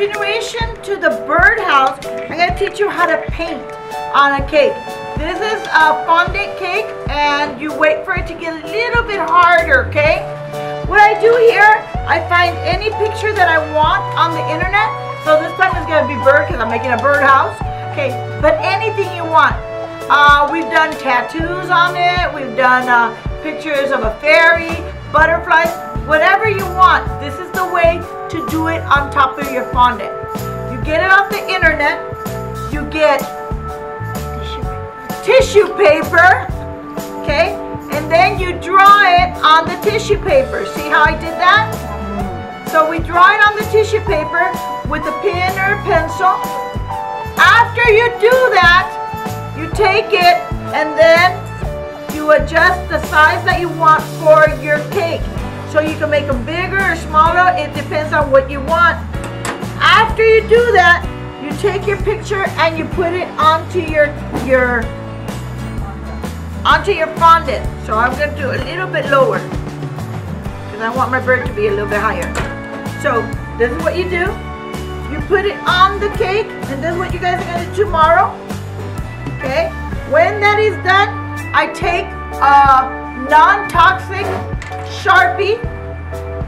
continuation to the birdhouse, I'm going to teach you how to paint on a cake. This is a fondant cake, and you wait for it to get a little bit harder, okay? What I do here, I find any picture that I want on the internet. So this time it's going to be bird because I'm making a birdhouse. Okay, but anything you want. We've done tattoos on it. We've done pictures of a fairy, butterflies, whatever you want. This is the way to do it on top of your fondant. You get it off the internet. You get tissue paper, okay? And then you draw it on the tissue paper. See how I did that? So we draw it on the tissue paper with a pen or a pencil. After you do that, you take it and then you adjust the size that you want for your cake. So you can make them bigger or smaller. It depends on what you want. After you do that, you take your picture and you put it onto your fondant. So I'm going to do a little bit lower because I want my bird to be a little bit higher. So this is what you do. You put it on the cake, and this is what you guys are going to do tomorrow. Okay? When that is done, I take a non-toxic Sharpie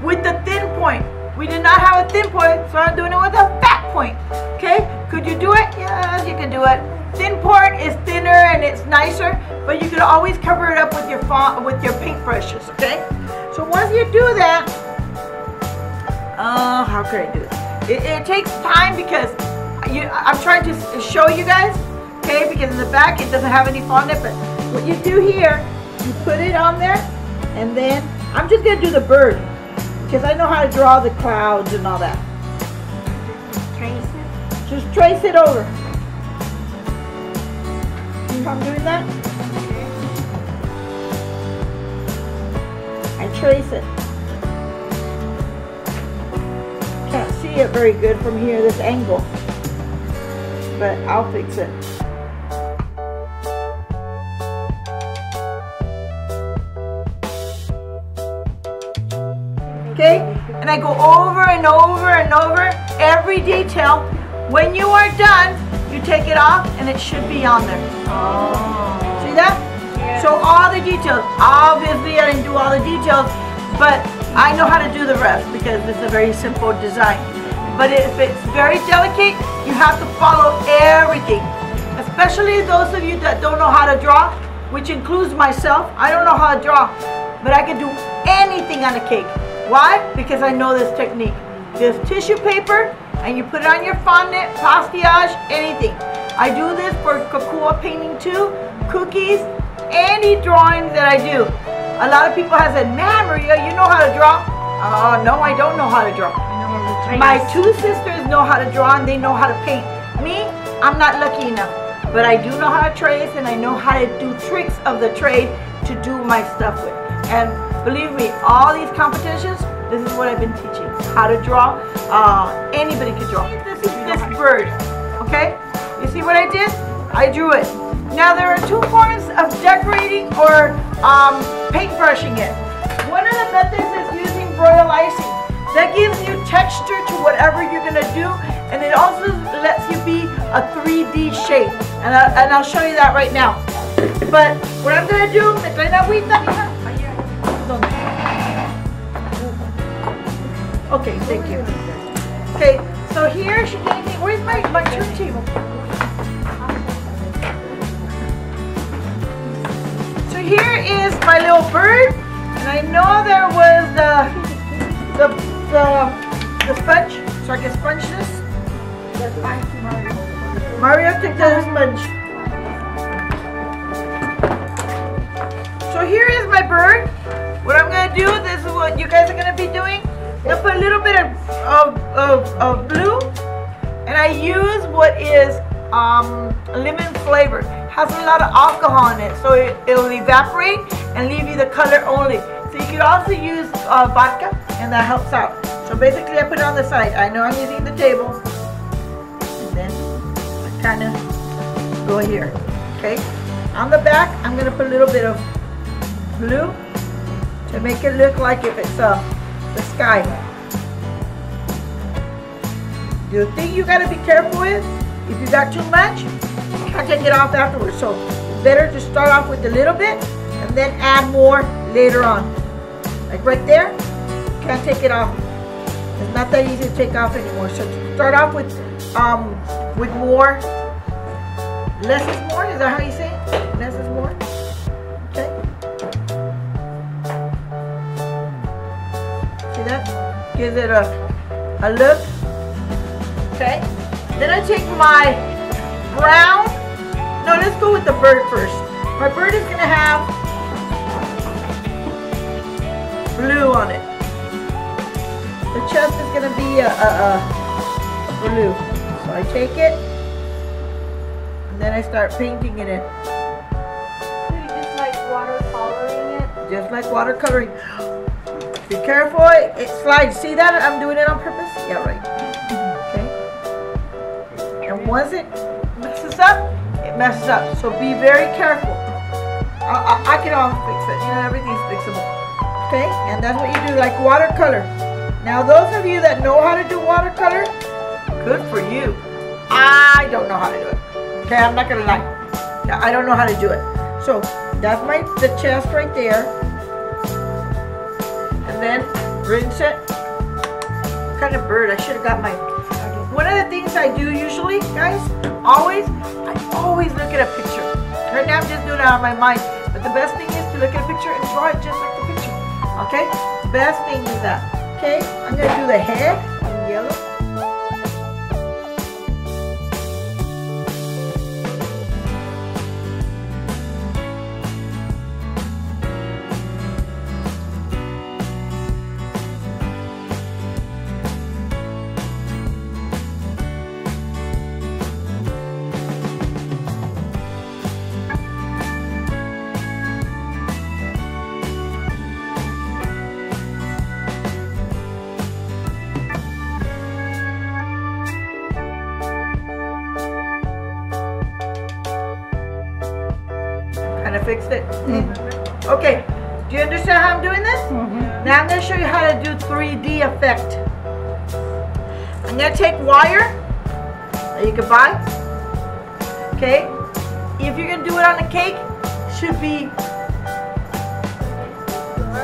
with the thin point. We did not have a thin point, so I'm doing it with a fat point. Okay? Could you do it? Yes, you can do it. Thin point is thinner and it's nicer, but you can always cover it up with your paintbrushes. Okay? So once you do that, how could I do it? It takes time because I'm trying to show you guys, okay? Because in the back it doesn't have any fondant, but what you do here, you put it on there, and then I'm just gonna do the bird because I know how to draw the clouds and all that. Trace it. Just trace it over. See how I'm doing that? I trace it. Can't see it very good from here, this angle, but I'll fix it. Okay, and I go over and over and over every detail. When you are done, you take it off and it should be on there. Oh. See that? Yeah. So all the details, obviously I didn't do all the details, but I know how to do the rest because it's a very simple design. But if it's very delicate, you have to follow everything. Especially those of you that don't know how to draw, which includes myself. I don't know how to draw, but I can do anything on a cake. Why? Because I know this technique. There's tissue paper, and you put it on your fondant, pastillage, anything. I do this for cocoa painting too, cookies, any drawings that I do. A lot of people have said, "Man, Maria, you know how to draw?" No, I don't know how to draw. My two sisters know how to draw and they know how to paint. Me, I'm not lucky enough. But I do know how to trace and I know how to do tricks of the trade to do my stuff with. And believe me, all these competitions, this is what I've been teaching. How to draw. Anybody can draw. This is this bird. Okay? You see what I did? I drew it. Now there are two forms of decorating or paintbrushing it. One of the methods is using royal icing. That gives you texture to whatever you're going to do, and it also lets you be a 3D shape. And I'll show you that right now. But what I'm going to do, me trae una agüita, mija. Okay, thank you. Okay, so here she gave me, where's my turntable? So here is my little bird, and I know there was the sponge, so I can sponge this. Mario, take the sponge. So here is my bird. What I'm going to do, this is what you guys are going to be doing. I'm going to put a little bit of blue, and I use what is lemon flavor. It has a lot of alcohol in it, so it'll evaporate and leave you the color only. So you could also use vodka, and that helps out. So basically I put it on the side. I know I'm using the table. And then I kind of go here. Okay? On the back, I'm going to put a little bit of blue to make it look like if it's the sky. The thing you gotta be careful with, if you got too much, you can't take it off afterwards. So it's better to start off with a little bit and then add more later on. Like right there, you can't take it off. It's not that easy to take off anymore. So to start off with more. Less is more. Is that how you say it? Less is more. Okay. See that? Gives it a look. Okay. Then I take my brown. No, let's go with the bird first. My bird is gonna have blue on it. The chest is gonna be a blue. So I take it, and then I start painting it in. So you just like watercoloring it? Just like watercoloring. Be careful, it slides. See that? I'm doing it on purpose? Yeah, right. Okay. And once it messes up, it messes up. So be very careful. I can all fix it. You know, everything's fixable. Okay? And that's what you do, like watercolor. Now, those of you that know how to do watercolor, good for you. I don't know how to do it. Okay, I'm not gonna lie. I don't know how to do it. So that's the chest right there. And then rinse it. What kind of bird? I should have got my. One of the things I do usually, guys, I always look at a picture. Right now I'm just doing it out of my mind. But the best thing is to look at a picture and draw it just like the picture. Okay? Best thing is that. Okay, I'm gonna do the head in yellow. Kind of fixed it. Okay, do you understand how I'm doing this? Now I'm going to show you how to do 3D effect. I'm going to take wire that you can buy. Okay, if you're going to do it on the cake, it should be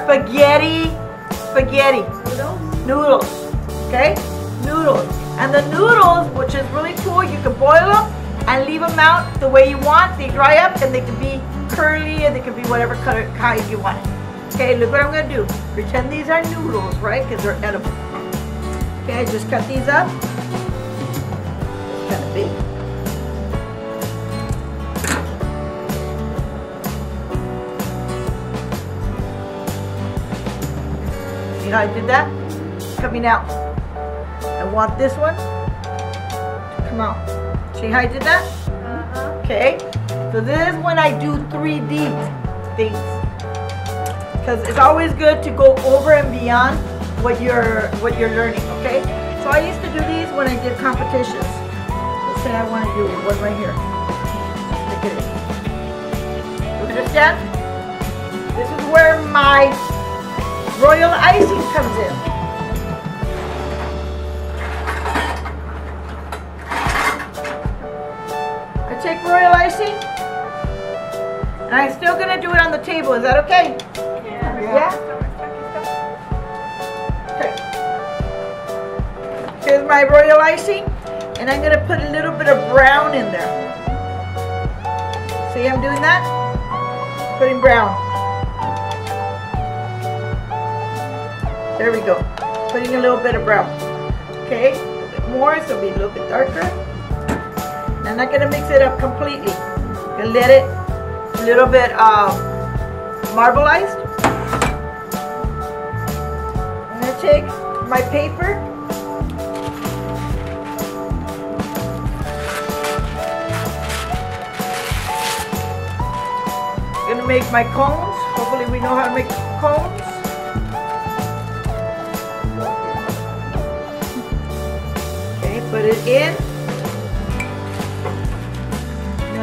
spaghetti noodles. Okay, noodles. And the noodles, which is really cool, you can boil them and leave them out the way you want. They dry up and they can be curly, and they can be whatever color kind you want it. Okay, look what I'm going to do. Pretend these are noodles, right? Because they're edible. Okay, I just cut these up. It's kind of big. See how I did that? It's coming out. I want this one to come out. See how I did that? Okay. So this is when I do 3D things, because it's always good to go over and beyond what you're learning. Okay. So I used to do these when I did competitions. Let's say I want to do one right here. Stick it in. You understand? This is where my royal icing comes in. I take royal icing. And I'm still going to do it on the table. Is that okay? Yeah? Okay. Here's my royal icing. And I'm going to put a little bit of brown in there. See, I'm doing that? Putting brown. There we go. Putting a little bit of brown. Okay? A little bit more, so it'll be a little bit darker. I'm not going to mix it up completely. I'm going to let it a little bit marbleized. I'm going to take my paper. I'm going to make my cones. Hopefully we know how to make cones. Okay, put it in.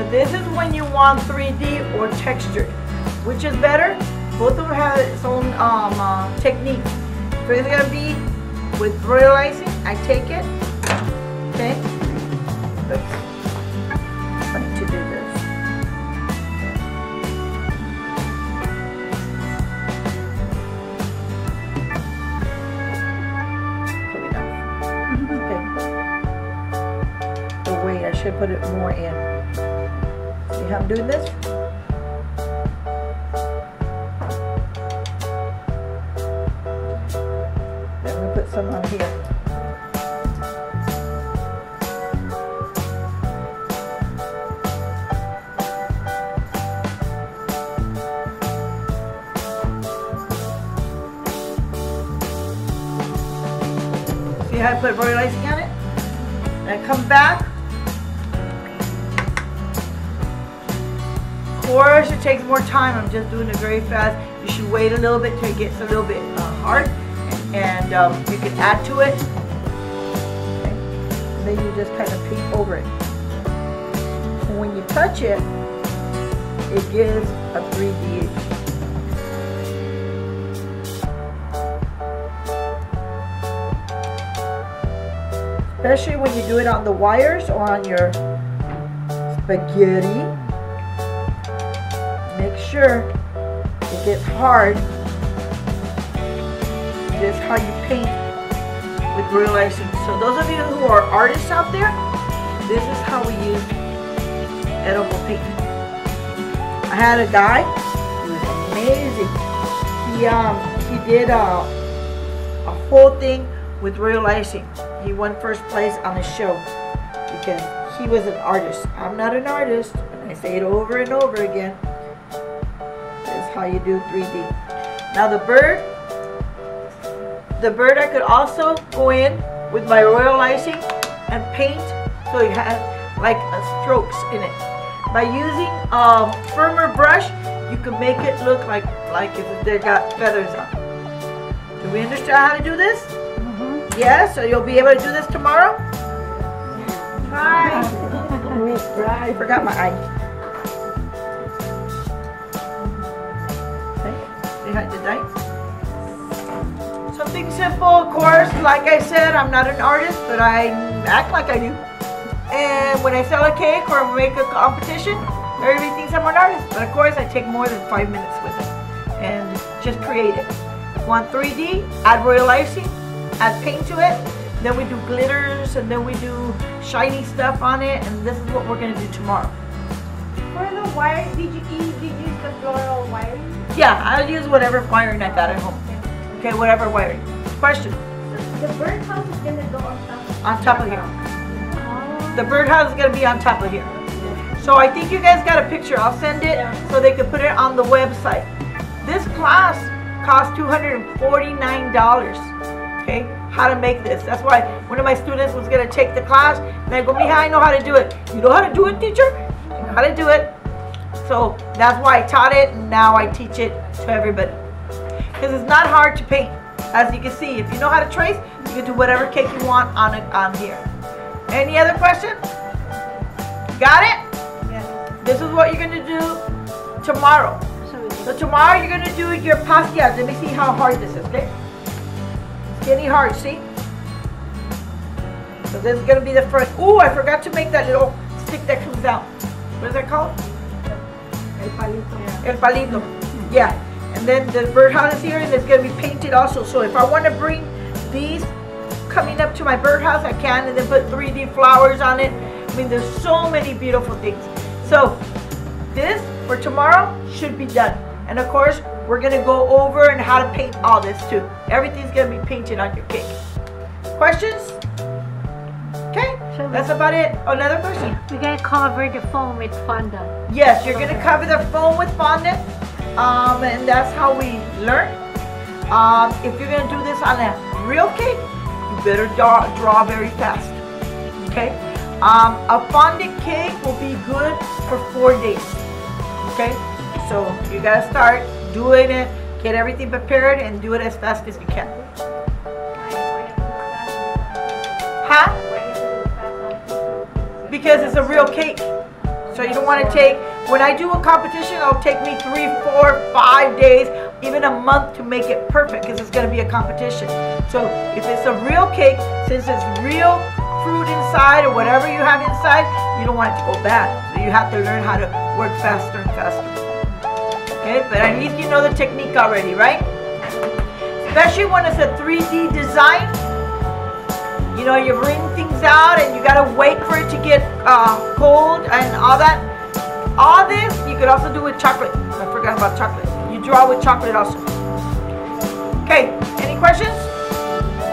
This is when you want 3D or textured. Which is better? Both of them have its own technique. So it's going to be with royal icing. I take it, Okay? Let's try to do this. Okay. Oh wait, I should put it more in. See how I'm doing this? Then I'm going to put some on here. See how I put royal icing on it? And I come back. Of course, it takes more time. I'm just doing it very fast. You should wait a little bit till it gets a little bit hard, and you can add to it. Okay. And then you just kind of paint over it. And when you touch it, it gives a 3D. Especially when you do it on the wires or on your spaghetti. Make sure it gets hard. This is how you paint with royal icing. So those of you who are artists out there, this is how we use edible paint. I had a guy, he was amazing. He did a whole thing with royal icing. He won first place on the show because he was an artist. I'm not an artist, and I say it over and over again. That's how you do 3D. Now the bird I could also go in with my royal icing and paint so it has like strokes in it. By using a firmer brush, you can make it look like if they got feathers on. Do we understand how to do this? Yeah, so you'll be able to do this tomorrow? Hi. I forgot my eye. Okay, see how I did that? Something simple, of course. Like I said, I'm not an artist, but I act like I do. And when I sell a cake or make a competition, everybody thinks I'm an artist. But of course, I take more than 5 minutes with it and just create it. Want 3D? Add royal icing. Add paint to it, then we do glitters, and then we do shiny stuff on it, and this is what we're going to do tomorrow. For the wire, did you use the floral wiring? Yeah, I'll use whatever wiring I got at home. Okay, whatever wiring. Question? The birdhouse is going to go on top. On top of here. Oh. The birdhouse is going to be on top of here. So I think you guys got a picture. I'll send it so they can put it on the website. This class cost $249. Okay, how to make this. That's why one of my students was going to take the class, and I go, Mija, I know how to do it. You know how to do it, teacher? I know how to do it. So that's why I taught it, and now I teach it to everybody. Because it's not hard to paint. As you can see, if you know how to trace, you can do whatever cake you want on here. Any other questions? Got it? Yes. This is what you're going to do tomorrow. So tomorrow you're going to do your pastillas. Let me see how hard this is, okay? Getting hard, see? So this is going to be the first. Ooh, I forgot to make that little stick that comes out. What is that called? El palito. El palito. Yeah. And then the birdhouse is here, and it's going to be painted also. So if I want to bring these coming up to my birdhouse, I can, and then put 3D flowers on it. I mean, there's so many beautiful things. So this for tomorrow should be done. And of course, we're going to go over and how to paint all this too. Everything's going to be painted on your cake. Questions? Okay, that's about it. Another question? We're going to cover the foam with fondant. Yes, you're going to cover the foam with fondant. And that's how we learn. If you're going to do this on a real cake, you better draw very fast. Okay? A fondant cake will be good for 4 days. Okay? So you gotta start doing it, get everything prepared, and do it as fast as you can. Huh? Because it's a real cake. So you don't want to take, when I do a competition, it'll take me 3, 4, 5 days, even a month to make it perfect because it's going to be a competition. So if it's a real cake, since it's real fruit inside or whatever you have inside, you don't want it to go bad. So you have to learn how to work faster and faster. Okay, but at least you know the technique already, right? Especially when it's a 3D design. You know, you bring things out and you gotta wait for it to get cold and all that. All this you could also do with chocolate. I forgot about chocolate. You draw with chocolate also. Okay, any questions?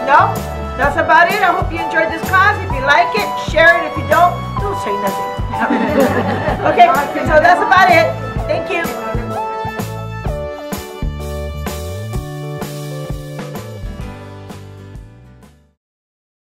No? That's about it. I hope you enjoyed this class. If you like it, share it. If you don't say nothing. Okay, so that's about it.